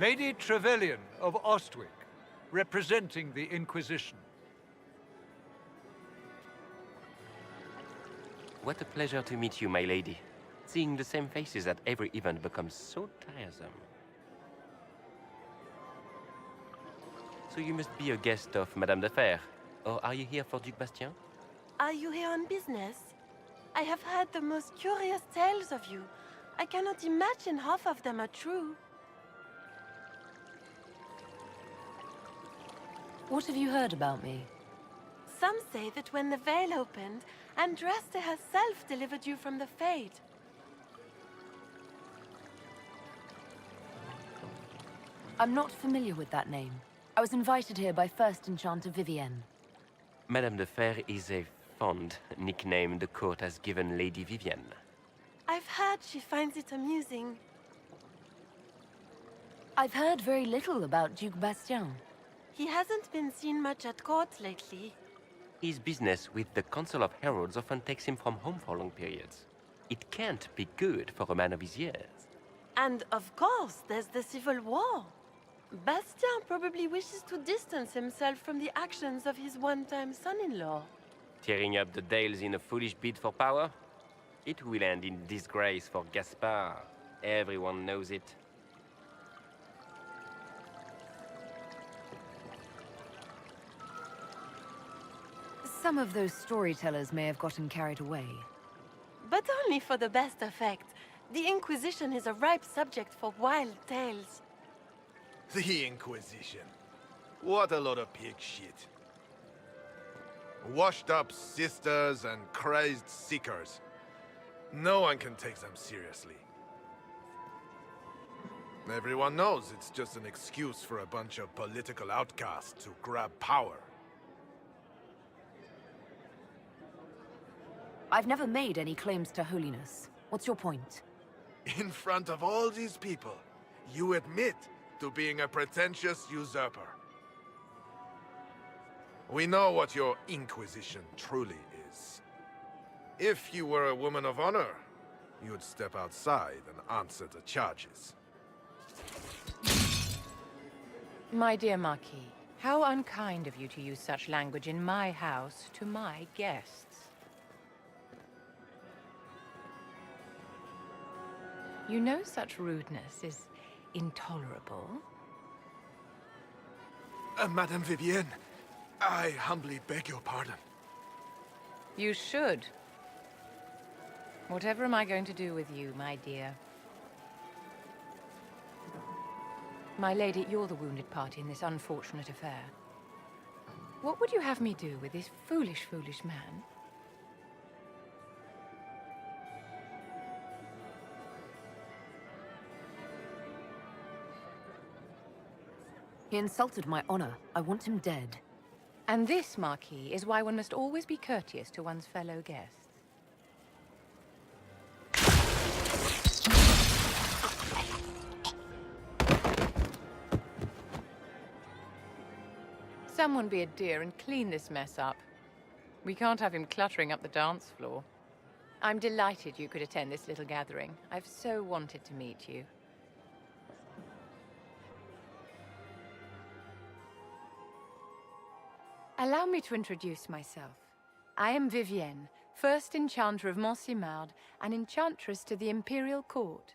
Lady Trevelyan of Ostwick, representing the Inquisition. What a pleasure to meet you, my lady. Seeing the same faces at every event becomes so tiresome. So you must be a guest of Madame de Fer, or are you here for Duc Bastien? Are you here on business? I have heard the most curious tales of you. I cannot imagine half of them are true. What have you heard about me? Some say that when the veil opened, Andraste herself delivered you from the Fade. I'm not familiar with that name. I was invited here by First Enchanter Vivienne. Madame de Fer is a fond nickname the court has given Lady Vivienne. I've heard she finds it amusing. I've heard very little about Duc Bastien. He hasn't been seen much at court lately. His business with the Council of Heralds often takes him from home for long periods. It can't be good for a man of his years. And of course, there's the Civil War. Bastien probably wishes to distance himself from the actions of his one-time son-in-law. Tearing up the Dales in a foolish bid for power? It will end in disgrace for Gaspard. Everyone knows it. Some of those storytellers may have gotten carried away. But only for the best effect. The Inquisition is a ripe subject for wild tales. The Inquisition. What a lot of pig shit. Washed-up sisters and crazed seekers. No one can take them seriously. Everyone knows it's just an excuse for a bunch of political outcasts to grab power. I've never made any claims to holiness. What's your point? In front of all these people, you admit to being a pretentious usurper. We know what your Inquisition truly is. If you were a woman of honor, you'd step outside and answer the charges. My dear Marquis, how unkind of you to use such language in my house to my guests. You know such rudeness is intolerable. Madame Vivienne, I humbly beg your pardon. You should. Whatever am I going to do with you, my dear? My lady, you're the wounded party in this unfortunate affair. What would you have me do with this foolish, foolish man? He insulted my honor. I want him dead. And this, Marquis, is why one must always be courteous to one's fellow guests. Someone be a dear and clean this mess up. We can't have him cluttering up the dance floor. I'm delighted you could attend this little gathering. I've so wanted to meet you. Allow me to introduce myself. I am Vivienne, First Enchanter of Monsimard and Enchantress to the Imperial Court.